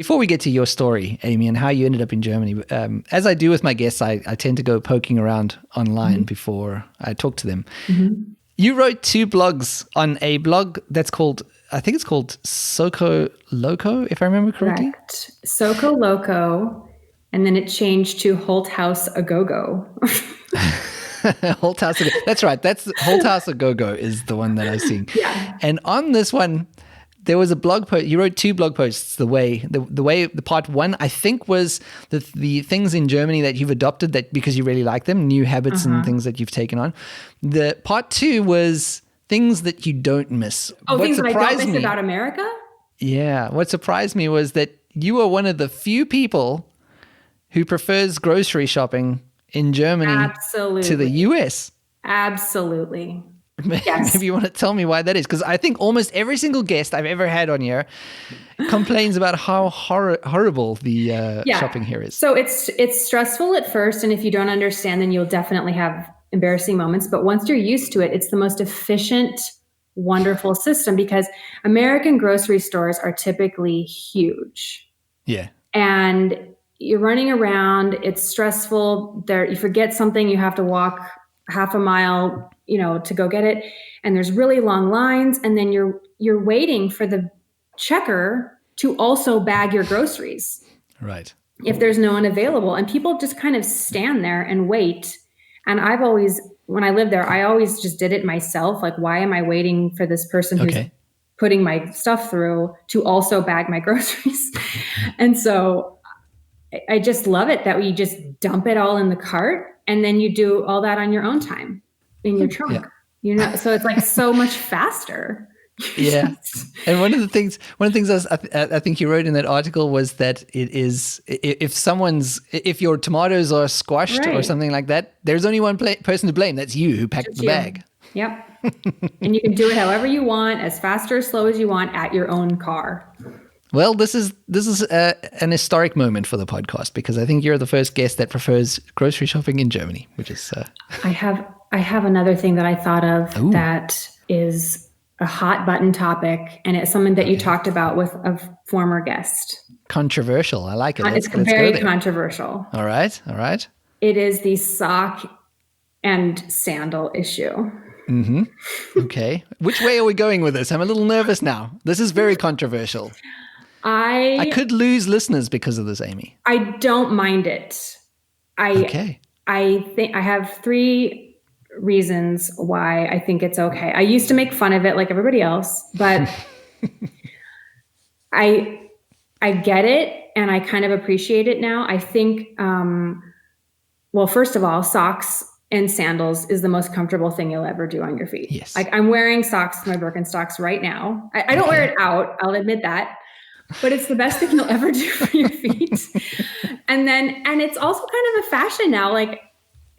Before we get to your story, Amy, and how you ended up in Germany, as I do with my guests, I tend to go poking around online before I talk to them. You wrote 2 blogs on a blog that's called, I think it's called Soco Loco, if I remember correctly. Correct. Soco Loco, and then it changed to Holt House A Go-Go. Holt House, that's right. That's Holt House A Go-Go is the one that I've seen. Yeah. And on this one, there was a blog post. You wrote 2 blog posts. The part 1, I think, was the things in Germany that you've adopted that because you really like them, new habits and things that you've taken on. The part 2 was things that you don't miss. Oh, things that I don't miss about America? Yeah. What surprised me was that you are one of the few people who prefers grocery shopping in Germany to the US. Absolutely. Yes. Maybe you want to tell me why that is, because I think almost every single guest I've ever had on here complains about how horrible the shopping here is. So it's stressful at first, and if you don't understand, then you'll definitely have embarrassing moments. But once you're used to it, it's the most efficient, wonderful system because American grocery stores are typically huge. Yeah. And you're running around, it's stressful. You forget something, you have to walk half a mile, to go get it. And there's really long lines. And then you're waiting for the checker to also bag your groceries. Right. If there's no one available. And people just kind of stand there and wait. And when I lived there, I always just did it myself. Like, why am I waiting for this person who's putting my stuff through to also bag my groceries? And so I just love it that we just dump it all in the cart and then you do all that on your own time in your trunk. So it's like so much faster. Yeah. And one of the things I think you wrote in that article was that it is, if your tomatoes are squashed or something like that, there's only one person to blame. That's you who packed the bag. Yep. And you can do it however you want, as fast or slow as you want at your own car. Well, this is an historic moment for the podcast because I think you're the first guest that prefers grocery shopping in Germany, which is. I have another thing that I thought of that is a hot button topic, and it's something that you talked about with a former guest. Controversial. I like it. It's very controversial. All right. It is the sock and sandal issue. Mm-hmm. Okay. Which way are we going with this? I'm a little nervous now. This is very controversial. I could lose listeners because of this, Amy. I don't mind it. I think I have 3 reasons why I think it's okay. I used to make fun of it like everybody else, but I get it and I kind of appreciate it now. I think, first of all, socks and sandals is the most comfortable thing you'll ever do on your feet. Yes. Like I'm wearing socks, my Birkenstocks right now. I don't wear it out. I'll admit that. But it's the best thing you'll ever do for your feet. And it's also kind of a fashion now. Like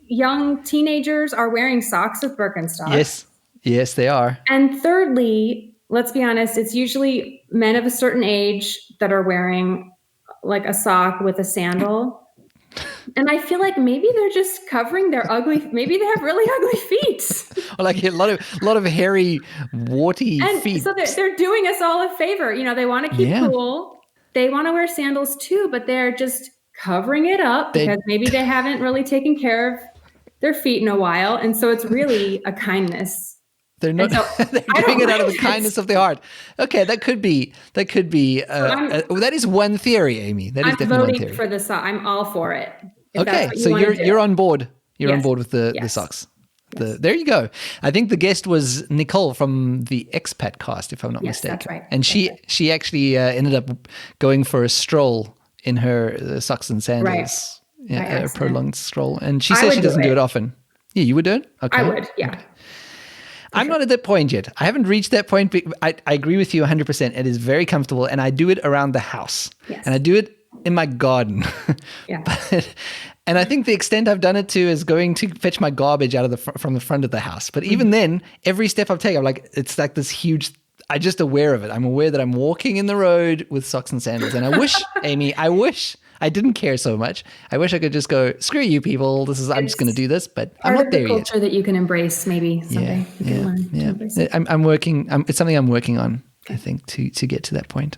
young teenagers are wearing socks with Birkenstocks. Yes, they are. And thirdly, let's be honest, it's usually men of a certain age that are wearing like a sock with a sandal. And I feel like maybe they're just covering their maybe they have really ugly feet. Or like a lot of hairy, warty feet. So they're doing us all a favor. They want to keep cool. They want to wear sandals too, but they're just covering it up because maybe they haven't really taken care of their feet in a while. And so it's really a kindness. They're not. They're doing it out of the kindness of their heart. Okay, that could be. That is one theory, Amy. That is definitely one theory. I'm voting for the sock. I'm all for it. Okay, so you're on board. You're on board with the socks. Yes. There you go. I think the guest was Nicole from the Expat cast, if I'm not mistaken. That's right. And she actually ended up going for a stroll in her socks and sandals. Right. Yeah, a prolonged stroll. And she says she doesn't do it often. Yeah, you would do it? Okay. I would, yeah. Okay. I'm not at that point yet. I haven't reached that point. But I agree with you 100%. It is very comfortable, and I do it around the house. Yes. And I do it in my garden. Yeah. And I think the extent I've done it to is going to fetch my garbage out of from the front of the house. But even then, every step I've taken, it's like this huge. I'm just aware of it. I'm aware that I'm walking in the road with socks and sandals. And I wish, Amy, I didn't care so much. I wish I could just go, screw you people. I'm just going to do this, but I'm not there yet. Culture that you can embrace maybe someday. I'm working. It's something I'm working on, I think, to get to that point.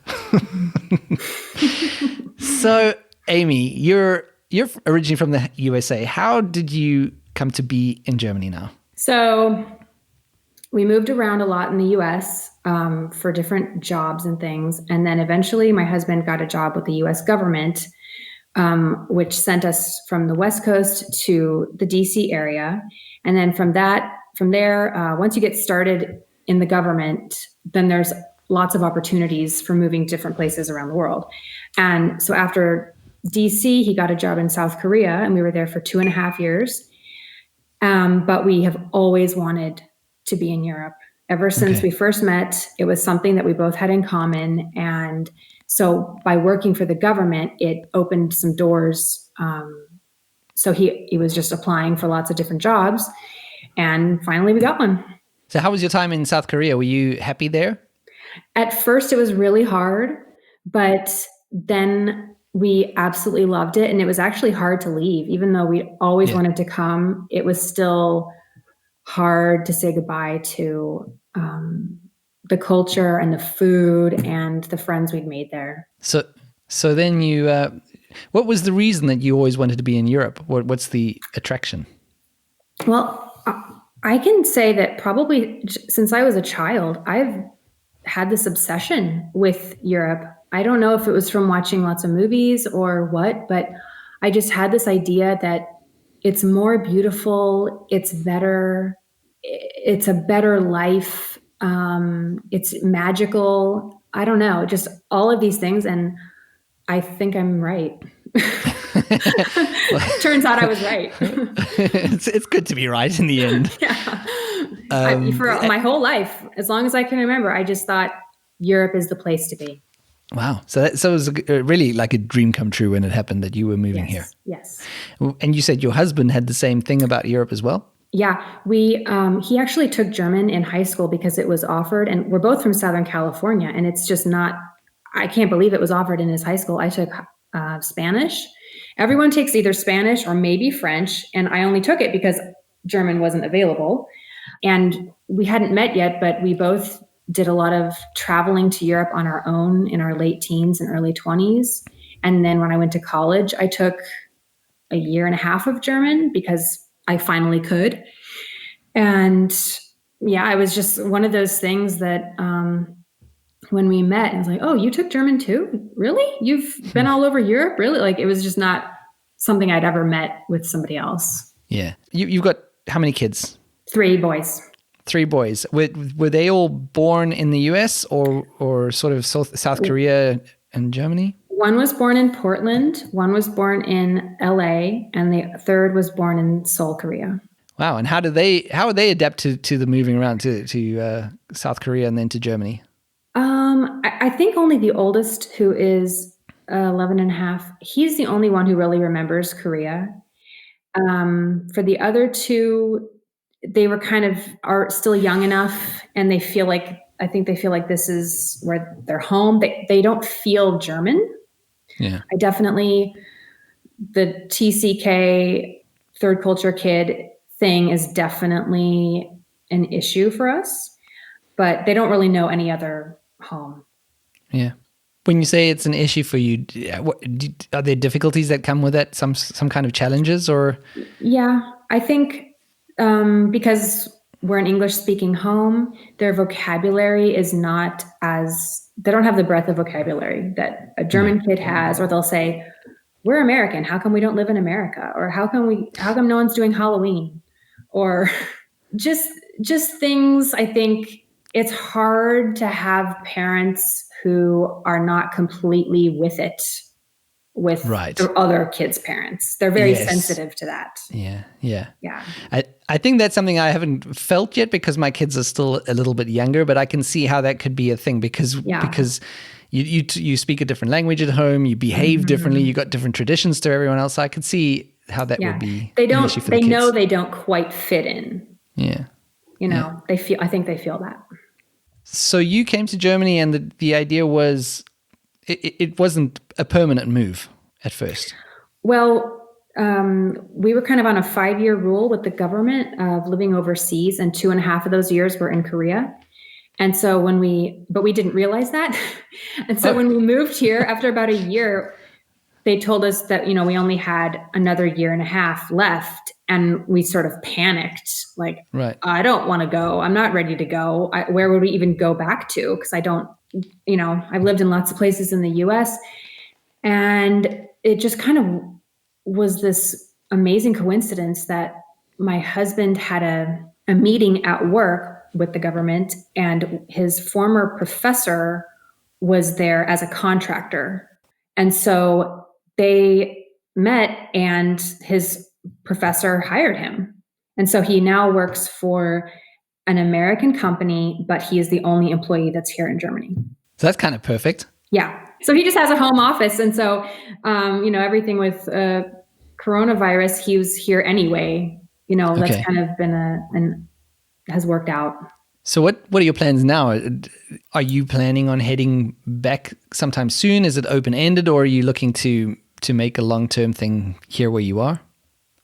So, Amy, you're originally from the USA. How did you come to be in Germany now? So we moved around a lot in the US for different jobs and things. And then eventually my husband got a job with the US government, which sent us from the West Coast to the DC area. And then from there, once you get started in the government, then there's lots of opportunities for moving different places around the world. And so after DC, he got a job in South Korea, and we were there for 2.5 years. But we have always wanted to be in Europe. Ever since we first met, it was something that we both had in common. And so by working for the government, it opened some doors. So he was just applying for lots of different jobs. And finally, we got one. So how was your time in South Korea? Were you happy there? At first, it was really hard, but then we absolutely loved it. And it was actually hard to leave. Even though we always wanted to come, it was still hard to say goodbye to the culture and the food and the friends we'd made there. So then you, what was the reason that you always wanted to be in Europe? What's the attraction? Well, I can say that probably since I was a child, I've had this obsession with Europe. I don't know if it was from watching lots of movies or what, but I just had this idea that it's more beautiful, it's better, it's a better life, it's magical. I don't know, just all of these things. And I think I'm right. Turns out I was right. It's good to be right in the end. Yeah. For my whole life, as long as I can remember, I just thought Europe is the place to be. Wow. So it was really like a dream come true when it happened that you were moving here. Yes. And you said your husband had the same thing about Europe as well? Yeah. He actually took German in high school because it was offered, and we're both from Southern California, and it's just not, I can't believe it was offered in his high school. I took Spanish. Everyone takes either Spanish or maybe French, and I only took it because German wasn't available. And we hadn't met yet, but we both did a lot of traveling to Europe on our own in our late teens and early 20s. And then when I went to college, I took 1.5 years of German because I finally could. And yeah, it was just one of those things that when we met, I was like, oh, you took German too? Really? You've been all over Europe? Really? Like, it was just not something I'd ever met with somebody else. Yeah. You've got how many kids? 3 boys. 3 boys. Were they all born in the US or sort of South Korea and Germany? One was born in Portland, one was born in LA, and the third was born in Seoul, Korea. Wow. And how would they adapt to the moving around to South Korea and then to Germany? I think only the oldest, who is 11.5, he's the only one who really remembers Korea. For the other 2, they were are still young enough, and I think they feel like this is where they're home. They don't feel German. Yeah. I definitely, the TCK, third culture kid thing is definitely an issue for us, but they don't really know any other home. Yeah. When you say it's an issue for you, are there difficulties that come with that? Some kind of challenges or? Yeah, I think because we're an English-speaking home, their vocabulary is not they don't have the breadth of vocabulary that a German kid has, or they'll say, we're American, how come we don't live in America? Or how come no one's doing Halloween? Or just things. I think it's hard to have parents who are not completely with it with the other kids' parents. They're very sensitive to that. Yeah. I think that's something I haven't felt yet because my kids are still a little bit younger, but I can see how that could be a thing because you speak a different language at home, you behave differently, you got different traditions to everyone else. So I could see how that would be an issue for the kids. They know they don't quite fit in. Yeah. I think they feel that. So you came to Germany and the idea was it wasn't a permanent move at first. Well, we were kind of on a 5-year rule with the government of living overseas, and 2.5 of those years were in Korea. And so but we didn't realize that. And so when we moved here after about a year, they told us that, we only had another year and a half left, and we sort of panicked. Like, right. I don't want to go. I'm not ready to go. Where would we even go back to? Because I don't, I've lived in lots of places in the US, and it just kind of was this amazing coincidence that my husband had a meeting at work with the government, and his former professor was there as a contractor. And so they met, and his professor hired him. And so he now works for an American company, but he is the only employee that's here in Germany. So that's kind of perfect. Yeah. So he just has a home office. And so, everything with coronavirus, he was here anyway. That's kind of been has worked out. So what are your plans now? Are you planning on heading back sometime soon? Is it open-ended, or are you looking to make a long-term thing here where you are?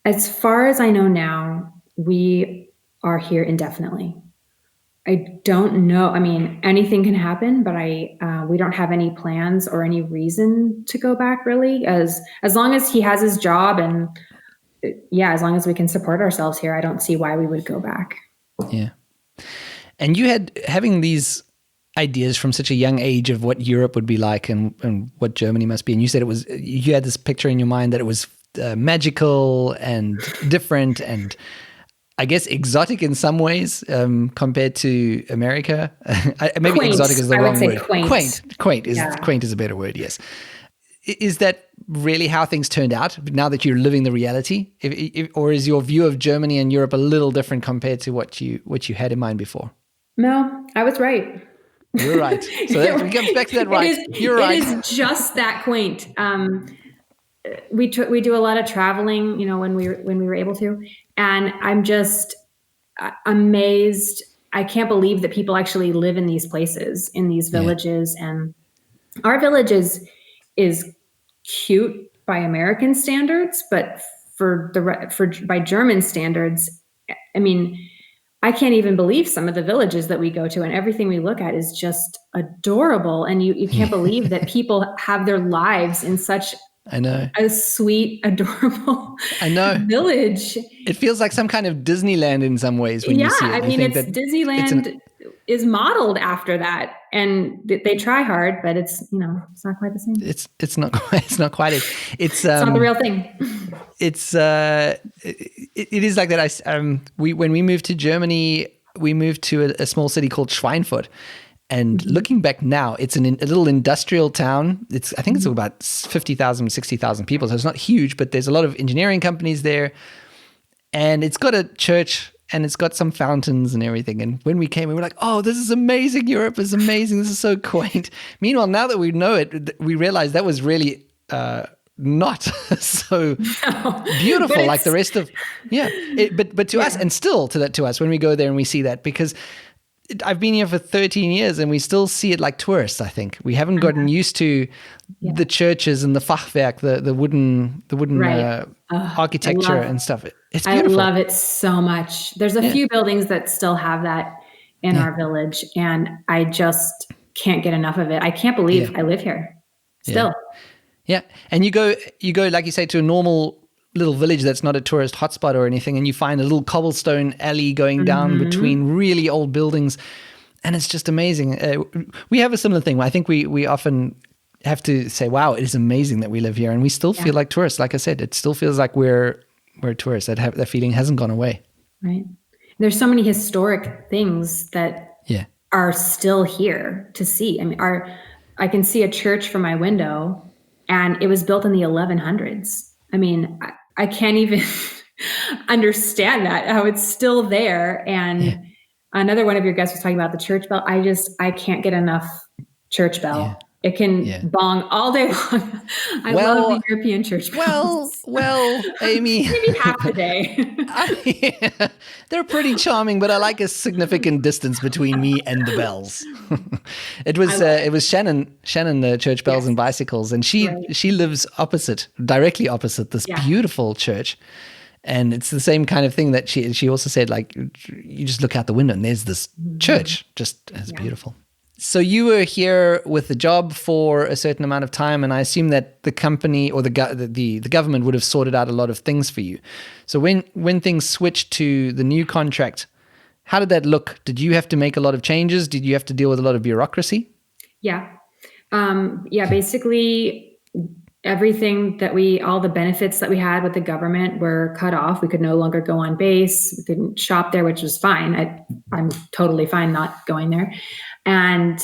As far as I know now, we are here indefinitely. I don't know. I mean, anything can happen, but we don't have any plans or any reason to go back, really. As long as he has his job, and as long as we can support ourselves here, I don't see why we would go back. Yeah. And you having these ideas from such a young age of what Europe would be like and what Germany must be. And you said you had this picture in your mind that it was magical and different and I guess exotic in some ways compared to America. Maybe quaint. Exotic is the wrong word. Quaint is a better word. Yes. Is that really how things turned out now that you're living the reality? Or is your view of Germany and Europe a little different compared to what you had in mind before? No, I was right. You're right. So we come back to that right. You're right. It is just that quaint. We do a lot of traveling, when we were able to, and I'm just amazed. I can't believe that people actually live in these places, in these villages, and our village is cute by American standards, but by German standards, I mean, I can't even believe some of the villages that we go to, and everything we look at is just adorable. And you can't believe that people have their lives in such a sweet, adorable village. It feels like some kind of Disneyland in some ways when you see it. I mean, Disneyland is modeled after that, and they try hard, but it's not quite the same. It's not quite it. It's not the real thing. It's it is like that. When we moved to Germany, we moved to a small city called Schweinfurt. And looking back now, it's a little industrial town. I think it's about 50,000, 60,000 people. So it's not huge, but there's a lot of engineering companies there. And it's got a church and it's got some fountains and everything. And when we came, we were like, oh, this is amazing. Europe is amazing. This is so quaint. Meanwhile, now that we know it, we realize that was really not so beautiful like the rest of, but to us, and still to us, when we go there and we see that, because I've been here for 13 years and we still see it like tourists, I think. We haven't gotten used to the churches and the Fachwerk, the wooden architecture and stuff. It's beautiful. I love it so much. There's a few buildings that still have that in our village, and I just can't get enough of it. I can't believe I live here still. Yeah. And you go, like you say, to a normal little village that's not a tourist hotspot or anything, and you find a little cobblestone alley going down between really old buildings, and it's just amazing. We have a similar thing. I think we often have to say, wow, it is amazing that we live here, and we still feel like tourists. Like I said, it still feels like we're tourists. That feeling hasn't gone away. Right. There's so many historic things that are still here to see. I mean, I can see a church from my window, and it was built in the 1100s. I mean, I can't even understand that, how it's still there. And another one of your guests was talking about the church bell. I can't get enough church bell. Yeah. It can bong all day long. I love the European church bells. Well, Amy. Maybe half the day. They're pretty charming, but I like a significant distance between me and the bells. It was Shannon, the church bells and bicycles, and she lives directly opposite this beautiful church. And it's the same kind of thing that she also said, like, you just look out the window and there's this church just as beautiful. So you were here with the job for a certain amount of time, and I assume that the company or the government would have sorted out a lot of things for you. So when things switched to the new contract, how did that look? Did you have to make a lot of changes? Did you have to deal with a lot of bureaucracy? Yeah. Basically everything that all the benefits that we had with the government were cut off. We could no longer go on base. We couldn't shop there, which was fine. I'm totally fine not going there. And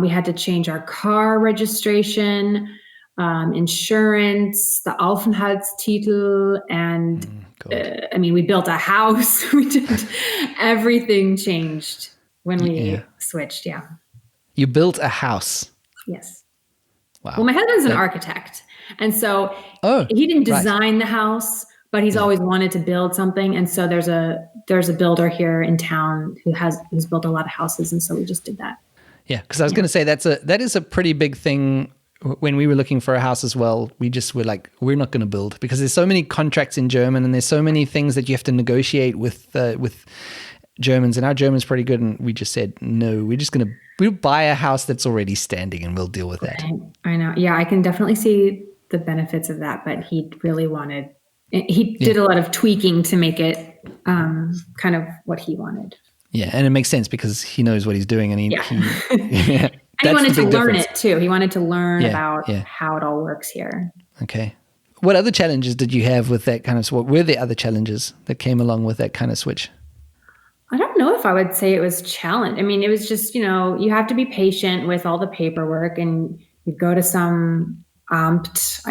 we had to change our car registration, insurance, the Aufenthaltstitel, and we built a house. We did everything changed when we switched. Yeah. You built a house. Yes. Wow. Well, my husband's an architect, and so he didn't design the house, but he's always wanted to build something. And so there's a builder here in town who's built a lot of houses, and so we just did that. Yeah, because I was going to say that is a pretty big thing. When we were looking for a house as well, we just were like, we're not going to build, because there's so many contracts in German, and there's so many things that you have to negotiate with Germans, and our German's pretty good, and we just said no. We'll buy a house that's already standing, and we'll deal with that. I know. Yeah, I can definitely see the benefits of that, but he really wanted. He did a lot of tweaking to make it kind of what he wanted. Yeah, and it makes sense because he knows what he's doing, and he and he wanted to learn it too. He wanted to learn about how it all works here. Okay. What other challenges did you have with that kind of? What were the other challenges that came along with that kind of switch? I don't know if I would say it was challenge. I mean, it was just, you have to be patient with all the paperwork, and you go to some Amt.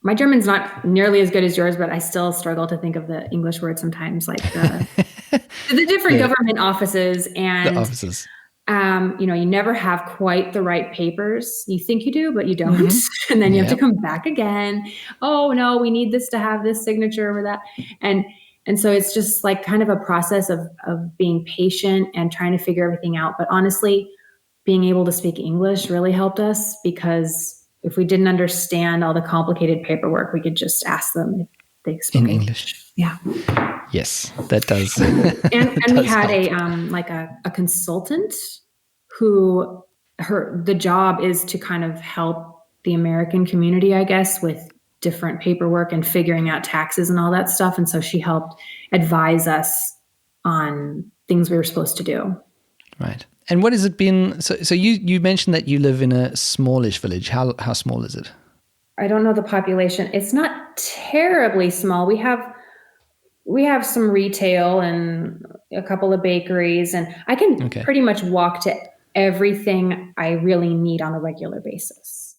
My German's not nearly as good as yours, but I still struggle to think of the English word sometimes, like the different government offices. And the offices. You never have quite the right papers. You think you do, but you don't. Mm-hmm. And then you have to come back again. Oh no, we need this to have this signature or that. And so it's just like kind of a process of being patient and trying to figure everything out. But honestly, being able to speak English really helped us, because if we didn't understand all the complicated paperwork, we could just ask them if they spoke in English. Yeah. Yes, that does. and we had a consultant who the job is to kind of help the American community, I guess, with different paperwork and figuring out taxes and all that stuff. And so she helped advise us on things we were supposed to do. Right. And what has it been? So you mentioned that you live in a smallish village. How small is it? I don't know the population. It's not terribly small. We have some retail and a couple of bakeries, and I can pretty much walk to everything I really need on a regular basis.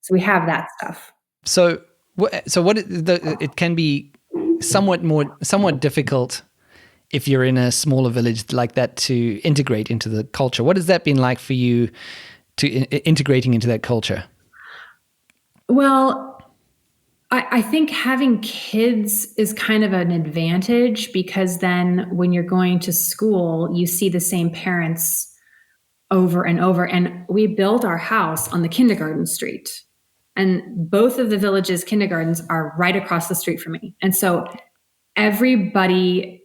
So we have that stuff. So it can be somewhat difficult if you're in a smaller village like that to integrate into the culture. What has that been like for you to integrating into that culture? Well, I think having kids is kind of an advantage, because then when you're going to school, you see the same parents over and over. And we built our house on the kindergarten street. And both of the village's kindergartens are right across the street from me. And so everybody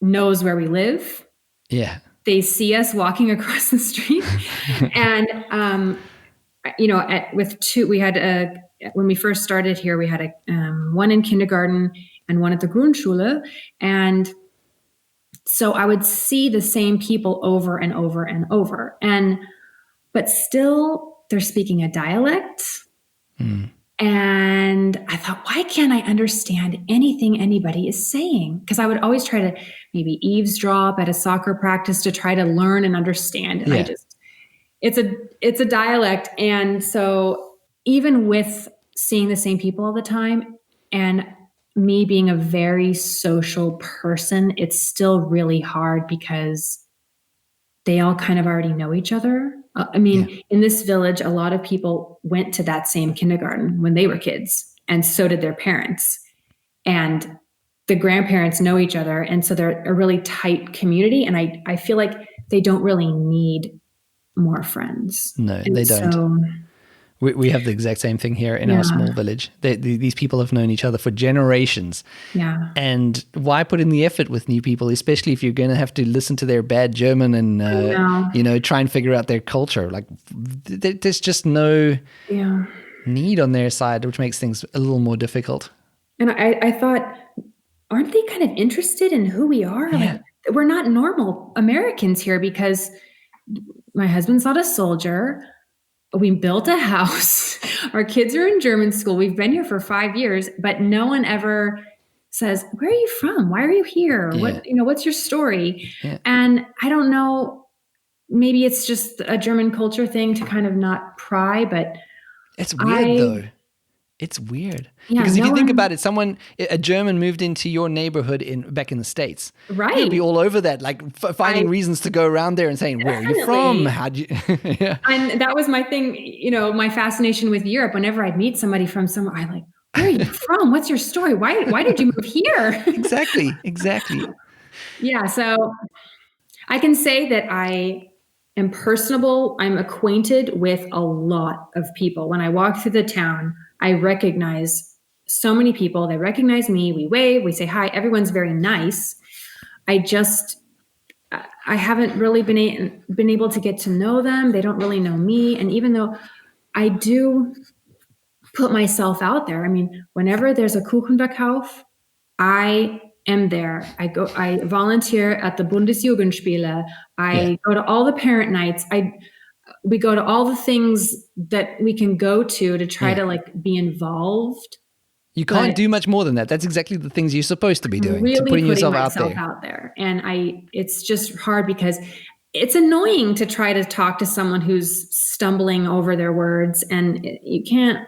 knows where we live. Yeah. They see us walking across the street. And, with two, we had when we first started here, we had one in kindergarten and one at the Grundschule. And so I would see the same people over and over and over. But still, they're speaking a dialect. Mm. And I thought, why can't I understand anything anybody is saying? Because I would always try to maybe eavesdrop at a soccer practice to try to learn and understand. And it's a dialect. And so even with seeing the same people all the time and me being a very social person, it's still really hard because they all kind of already know each other. In this village, a lot of people went to that same kindergarten when they were kids, and so did their parents. And the grandparents know each other. And so they're a really tight community. And I feel like they don't really need more friends. No, they don't. We have the exact same thing here in our small village. These people have known each other for generations. Yeah. And why put in the effort with new people, especially if you're going to have to listen to their bad German and, try and figure out their culture? Like, there's just no need on their side, which makes things a little more difficult. And I thought, aren't they kind of interested in who we are? Yeah. Like, we're not normal Americans here because my husband's not a soldier. We built a house. Our kids are in German school. We've been here for 5 years, but no one ever says, where are you from? Why are you here? Yeah. What's your story? Yeah. And I don't know, maybe it's just a German culture thing to kind of not pry, but it's weird though. It's weird because if you think about it, a German moved into your neighborhood back in the States, right? You'd be all over that, like finding reasons to go around there and saying, "Where are you from? How'd you?" Yeah. And that was my thing, my fascination with Europe. Whenever I'd meet somebody from somewhere, I like, where are you from? What's your story? Why did you move here? Exactly. Yeah, so I can say that I am personable. I'm acquainted with a lot of people. When I walk through the town, I recognize so many people. They recognize me. We wave, we say hi. Everyone's very nice. I haven't really been able to get to know them. They don't really know me. And even though I do put myself out there, I mean, whenever there's a Kuchenverkauf, I am there. I volunteer at the Bundesjugendspiele. I go to all the parent nights. We go to all the things that we can go to try to like be involved. You can't do much more than that. That's exactly the things you're supposed to be doing. Really to putting yourself out there. And it's just hard because it's annoying to try to talk to someone who's stumbling over their words, and you can't.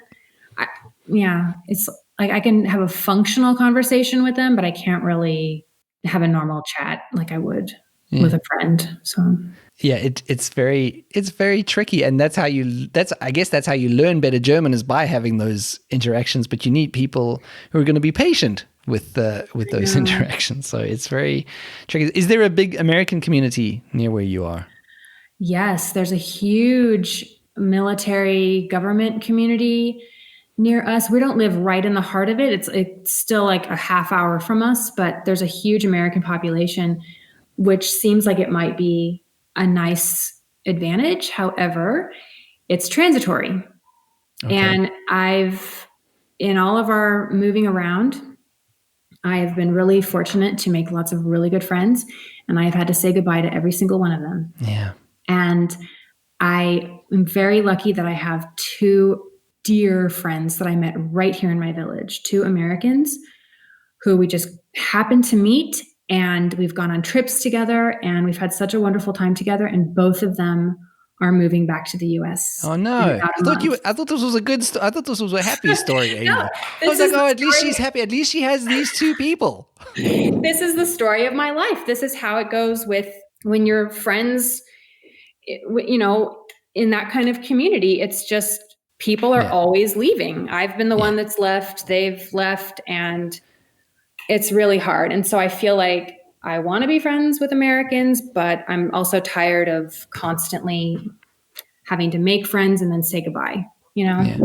It's like I can have a functional conversation with them, but I can't really have a normal chat like I would with a friend. So. Yeah, it's very tricky, and I guess that's how you learn better German, is by having those interactions. But you need people who are going to be patient with those interactions. So it's very tricky. Is there a big American community near where you are? Yes, there's a huge military government community near us. We don't live right in the heart of it. It's still like a half hour from us, but there's a huge American population, which seems like it might be a nice advantage. However, it's transitory. Okay. And in all of our moving around, I've been really fortunate to make lots of really good friends, and I've had to say goodbye to every single one of them. Yeah. And I am very lucky that I have 2 dear friends that I met right here in my village, 2 Americans who we just happened to meet. And we've gone on trips together, and we've had such a wonderful time together. And both of them are moving back to the U.S. Oh no! I thought this was a good. I thought this was a happy story. No, I was like, at least she's happy. At least she has these 2 people. This is the story of my life. This is how it goes when you're friends. In that kind of community, it's just people are always leaving. I've been the one that's left. They've left, and it's really hard. And so I feel like I want to be friends with Americans, but I'm also tired of constantly having to make friends and then say goodbye, Yeah.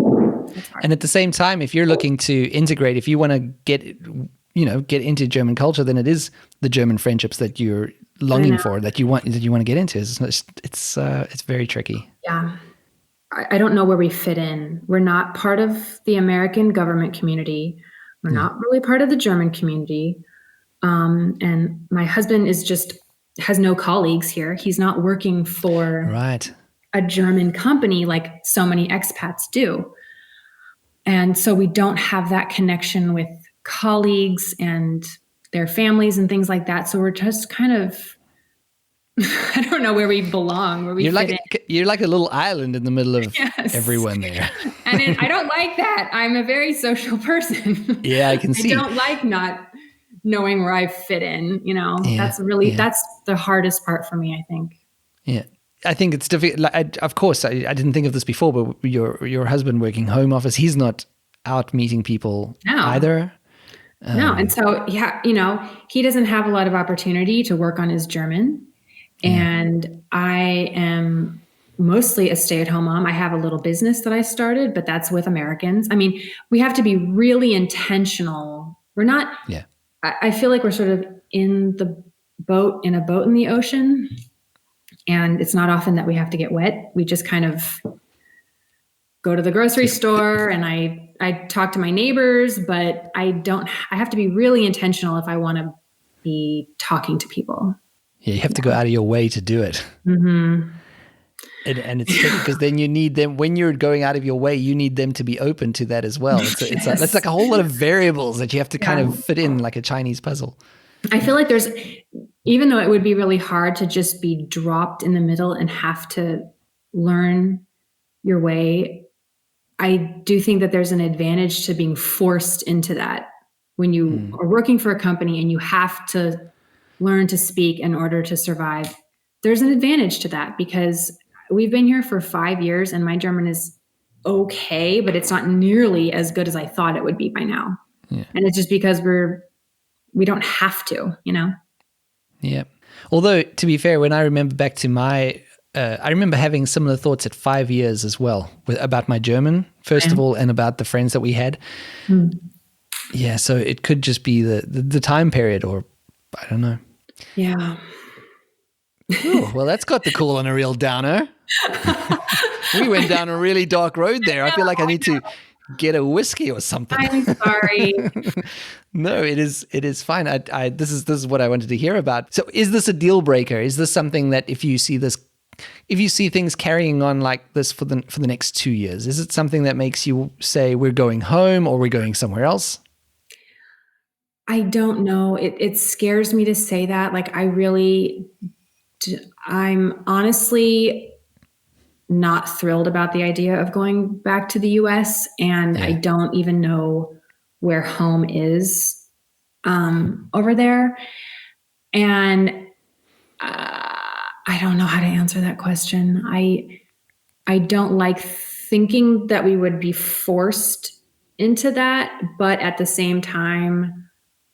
And at the same time, if you're looking to integrate, if you want to get into German culture, then it is the German friendships that you're longing for, that you want to get into. It's very tricky. Yeah. I don't know where we fit in. We're not part of the American government community. We're not really part of the German community. And my husband has no colleagues here. He's not working for a German company like so many expats do. And so we don't have that connection with colleagues and their families and things like that. So we're just kind of, I don't know where we belong, where we fit in. You're like a little island in the middle of everyone there. And I don't like that. I'm a very social person. Yeah, I can see. I don't like not knowing where I fit in. That's the hardest part for me, I think. Yeah. I think it's difficult. Of course, I didn't think of this before, but your husband working home office, he's not out meeting people either. No. And so, he doesn't have a lot of opportunity to work on his German. And I am mostly a stay-at-home mom. I have a little business that I started, but that's with Americans. I mean, we have to be really intentional. We're not, Yeah. I feel like we're sort of in a boat in the ocean. And it's not often that we have to get wet. We just kind of go to the grocery store and I talk to my neighbors, but I have to be really intentional if I want to be talking to people. Yeah, you have to go out of your way to do it. Mm-hmm. And it's tricky because then you need them, when you're going out of your way, you need them to be open to that as well. It's like a whole lot of variables that you have to kind of fit in like a Chinese puzzle. I feel like even though it would be really hard to just be dropped in the middle and have to learn your way, I do think that there's an advantage to being forced into that when you are working for a company and you have to learn to speak in order to survive. There's an advantage to that because we've been here for 5 years and my German is okay, but it's not nearly as good as I thought it would be by now. Yeah. And it's just because we don't have to, you know? Yeah. Although, to be fair, when I remember back to I remember having similar thoughts at 5 years as well about my German, first of all, and about the friends that we had. Yeah, so it could just be the time period, or I don't know. Yeah. Ooh, well, that's got the call on a real downer. We went down a really dark road there. I feel like I need to get a whiskey or something. I'm sorry. No, it is fine. This is what I wanted to hear about. So is this a deal breaker? Is this something that if you see things carrying on like this for the next 2 years, is it something that makes you say we're going home or we're going somewhere else? I don't know. It scares me to say that. Like I'm honestly not thrilled about the idea of going back to the US, and I don't even know where home is over there. And I don't know how to answer that question. I don't like thinking that we would be forced into that, but at the same time,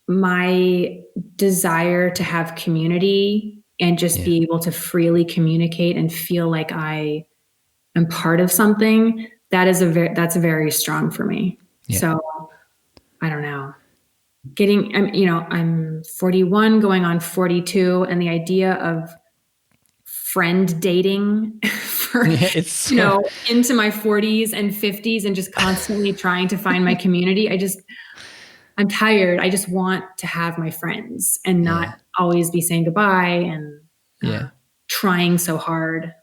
my desire to have community and just be able to freely communicate and feel like I am part of something, that's very strong for me. Yeah. So I don't know. I'm 41 going on 42, and the idea of friend dating for into my 40s and 50s and just constantly trying to find my community. I'm tired. I just want to have my friends and not always be saying goodbye and trying so hard.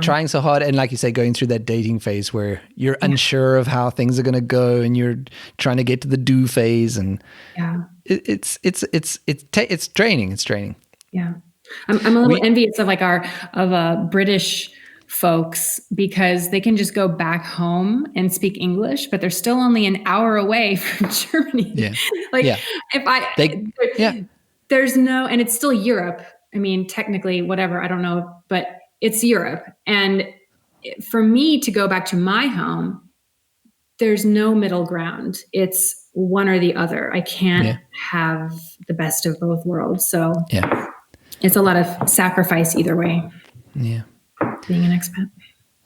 Trying so hard. And like you say, going through that dating phase where you're unsure of how things are going to go and you're trying to get to the do phase. And it's draining. It's draining. Yeah. I'm a little envious of British folks because they can just go back home and speak English, but they're still only an hour away from Germany. There's no, and it's still Europe. I mean, technically, whatever, I don't know, but it's Europe. And for me to go back to my home, there's no middle ground. It's one or the other. I can't have the best of both worlds. So it's a lot of sacrifice either way. Yeah. Being an expat.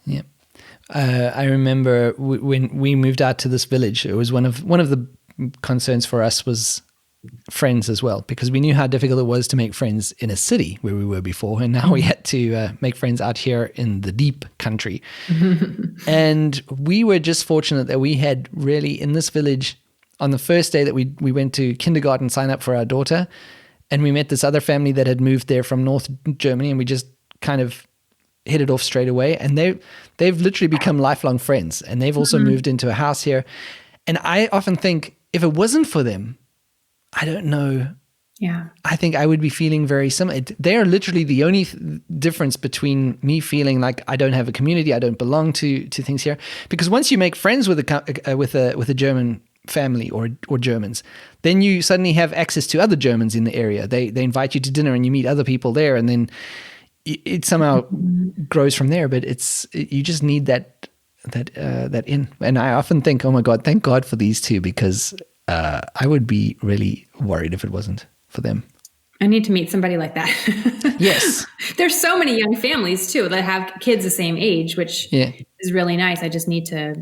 Yeah. I remember when we moved out to this village, it was one of the concerns for us was friends as well, because we knew how difficult it was to make friends in a city where we were before. And now we had to make friends out here in the deep country. And we were just fortunate that we had really in this village on the first day that we went to kindergarten, sign up for our daughter. And we met this other family that had moved there from North Germany, and we just kind of hit it off straight away. And they've literally become lifelong friends. And they've also moved into a house here. And I often think if it wasn't for them, I don't know. Yeah. I think I would be feeling very similar. They are literally the only difference between me feeling like I don't have a community, I don't belong to things here. Because once you make friends with a German family or Germans, then you suddenly have access to other Germans in the area. They invite you to dinner and you meet other people there, and then it somehow grows from there. But you just need that in. And I often think, oh my God, thank God for these two, because I would be really worried if it wasn't for them. I need to meet somebody like that. Yes. There's so many young families too that have kids the same age, which is really nice. I just need to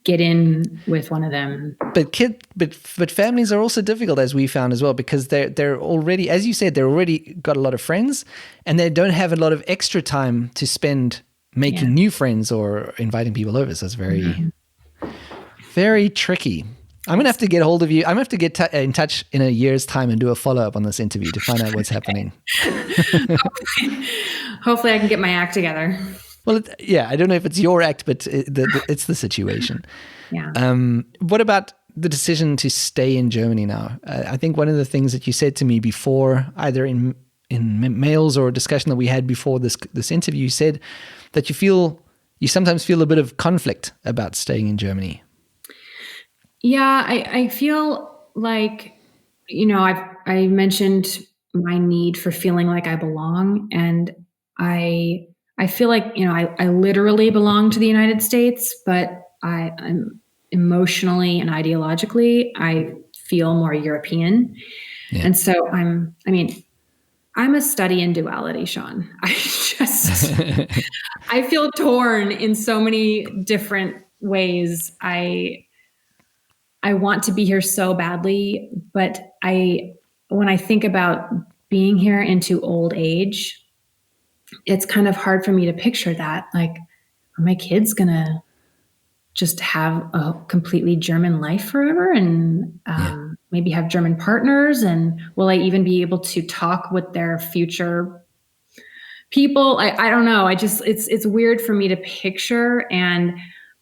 get in with one of them. But families are also difficult, as we found as well, because they're already, as you said, they're already got a lot of friends, and they don't have a lot of extra time to spend making new friends or inviting people over. So it's very, very tricky. I'm going to have to get hold of you. I'm going to have to get in touch in a year's time and do a follow-up on this interview to find out what's happening. Hopefully I can get my act together. Well, I don't know if it's your act, but it's the situation. Yeah. What about the decision to stay in Germany now? I think one of the things that you said to me before, either in mails or a discussion that we had before this interview, you said that you sometimes feel a bit of conflict about staying in Germany. Yeah, I feel like, I mentioned my need for feeling like I belong, and I feel like, I literally belong to the United States, but I'm emotionally and ideologically, I feel more European. Yeah. And so I'm a study in duality, Sean. I feel torn in so many different ways. I want to be here so badly, but when I think about being here into old age, it's kind of hard for me to picture that. Like, are my kids gonna just have a completely German life forever and maybe have German partners? And will I even be able to talk with their future people? I don't know. It's weird for me to picture, and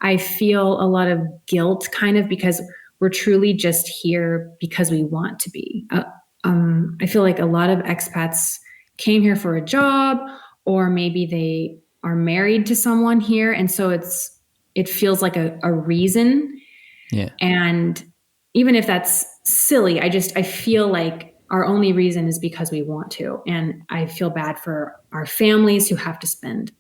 I feel a lot of guilt kind of because we're truly just here because we want to be. I feel like a lot of expats came here for a job, or maybe they are married to someone here. And so it feels like a reason. Yeah. And even if that's silly, I feel like our only reason is because we want to. And I feel bad for our families who have to spend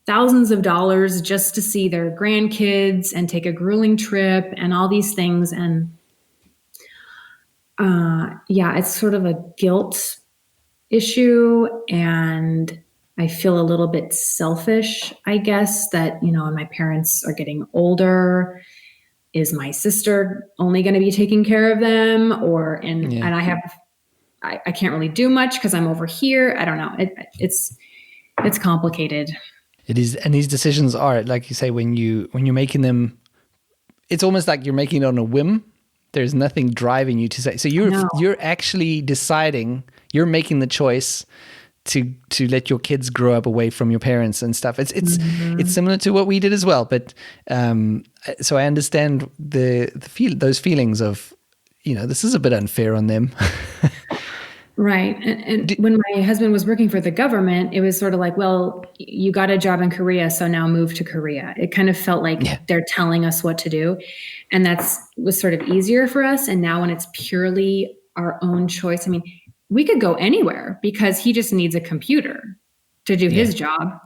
thousands of dollars just to see their grandkids and take a grueling trip and all these things. And it's sort of a guilt issue. And I feel a little bit selfish, I guess, that, when my parents are getting older, is my sister only going to be taking care of them? And I can't really do much because I'm over here. I don't know. It's complicated. It is, and these decisions are, like you say, when you're making them, it's almost like you're making it on a whim. There's nothing driving you to say. So you're actually deciding. You're making the choice to let your kids grow up away from your parents and stuff. It's similar to what we did as well. But so I understand those feelings of, this is a bit unfair on them. Right. And when my husband was working for the government, it was sort of like, well, you got a job in Korea, so now move to Korea. It kind of felt like they're telling us what to do. And was sort of easier for us. And now when it's purely our own choice, we could go anywhere because he just needs a computer to do his job.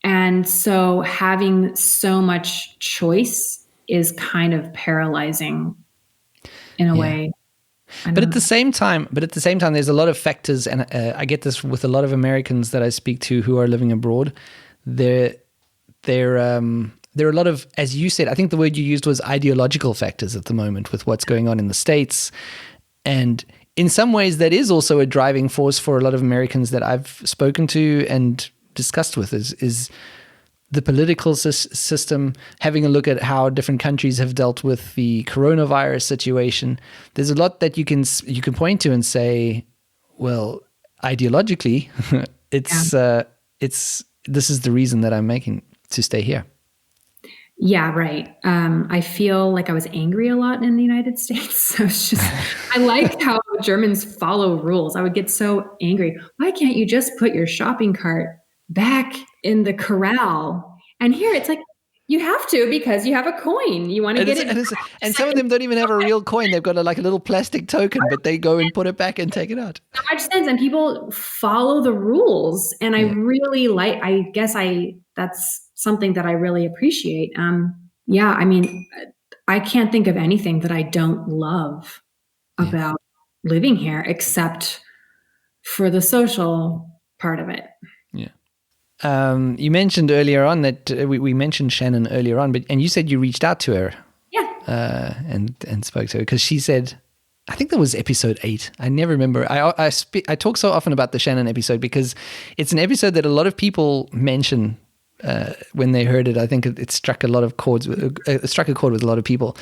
And so having so much choice is kind of paralyzing in a way. But at the same time, there's a lot of factors, and I get this with a lot of Americans that I speak to who are living abroad. There are a lot of, as you said, I think the word you used was ideological factors at the moment with what's going on in the States. And in some ways, that is also a driving force for a lot of Americans that I've spoken to and discussed with is the political system, having a look at how different countries have dealt with the coronavirus situation. There's a lot that you can point to and say, well, ideologically, this is the reason that I'm making to stay here. Yeah, right. I feel like I was angry a lot in the United States. I liked how Germans follow rules. I would get so angry. Why can't you just put your shopping cart back in the corral? And here it's like, you have to because you have a coin. You want to get it. And some of them don't even have a real coin. They've got a little plastic token, but they go and put it back and take it out. So much sense. And people follow the rules. And I really that's something that I really appreciate. I can't think of anything that I don't love about living here, except for the social part of it. Yeah. You mentioned earlier on that we mentioned Shannon earlier on, and you said you reached out to her. Yeah. And spoke to her because she said, I think that was episode 8. I never remember. I talk so often about the Shannon episode because it's an episode that a lot of people mention when they heard it. I think it struck a lot of chords. It struck a chord with a lot of people.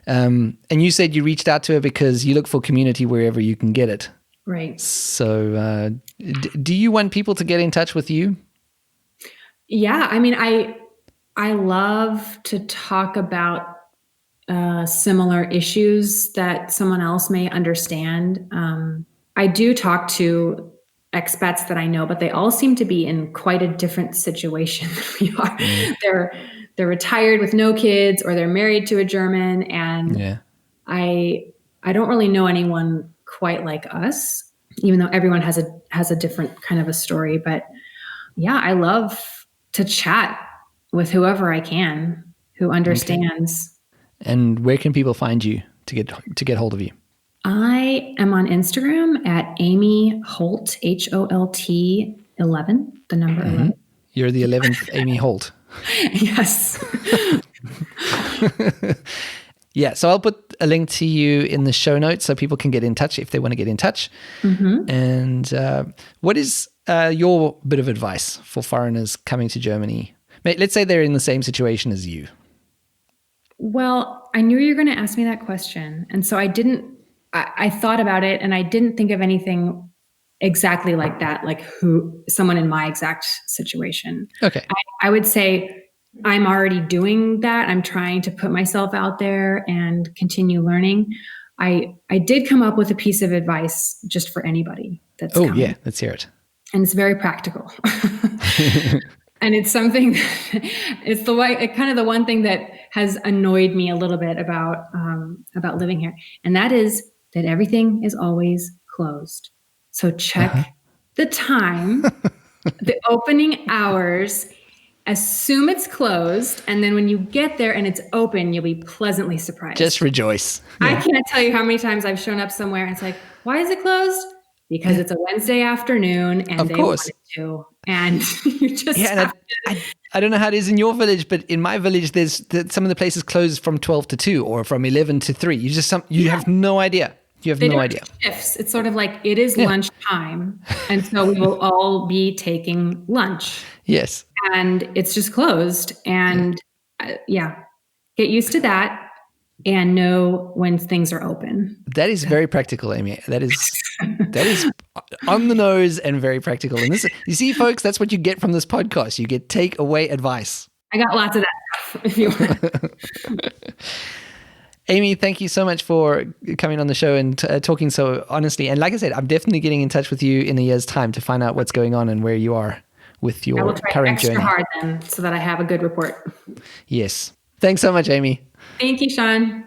And you said you reached out to her because you look for community wherever you can get it. Right. So, do you want people to get in touch with you? Yeah, I mean, I love to talk about similar issues that someone else may understand. I do talk to expats that I know, but they all seem to be in quite a different situation than we are. They're retired with no kids, or they're married to a German, and I don't really know anyone quite like us, even though everyone has a different kind of a story. But yeah, I love to chat with whoever I can who understands. Okay. And where can people find you to get hold of you? I am on Instagram at Amy Holt, Holt 11, the number 11. You're the 11th Amy Holt. Yes. Yeah, so I'll put a link to you in the show notes so people can get in touch if they want to get in touch. Mm-hmm. And what is your bit of advice for foreigners coming to Germany? Let's say they're in the same situation as you. Well, I knew you were going to ask me that question. And so I thought about it, and I didn't think of anything exactly like that, like someone in my exact situation. Okay. I would say I'm already doing that. I'm trying to put myself out there and continue learning. I did come up with a piece of advice just for anybody that's coming. Yeah, let's hear it. And it's very practical. And it's something, it's kind of the one thing that has annoyed me a little bit about living here. And that is that everything is always closed. So check the time, the opening hours, assume it's closed. And then when you get there and it's open, you'll be pleasantly surprised. Just rejoice. Yeah. I can't tell you how many times I've shown up somewhere and it's like, why is it closed? Because it's a Wednesday afternoon and they wanted to. And you just I don't know how it is in your village, but in my village, some of the places close from 12 to 2 or from 11 to 3. You have no idea. You have no idea. Shifts. It's sort of like it is lunchtime. And so we will all be taking lunch. Yes. And it's just closed. And get used to that and know when things are open. That is very practical, Amy. That is on the nose and very practical. And this, you see, folks, that's what you get from this podcast. You get takeaway advice. I got lots of that stuff if you want. Amy, thank you so much for coming on the show and talking so honestly. And like I said, I'm definitely getting in touch with you in a year's time to find out what's going on and where you are with your current journey. I will try extra hard then so that I have a good report. Yes. Thanks so much, Amy. Thank you, Sean.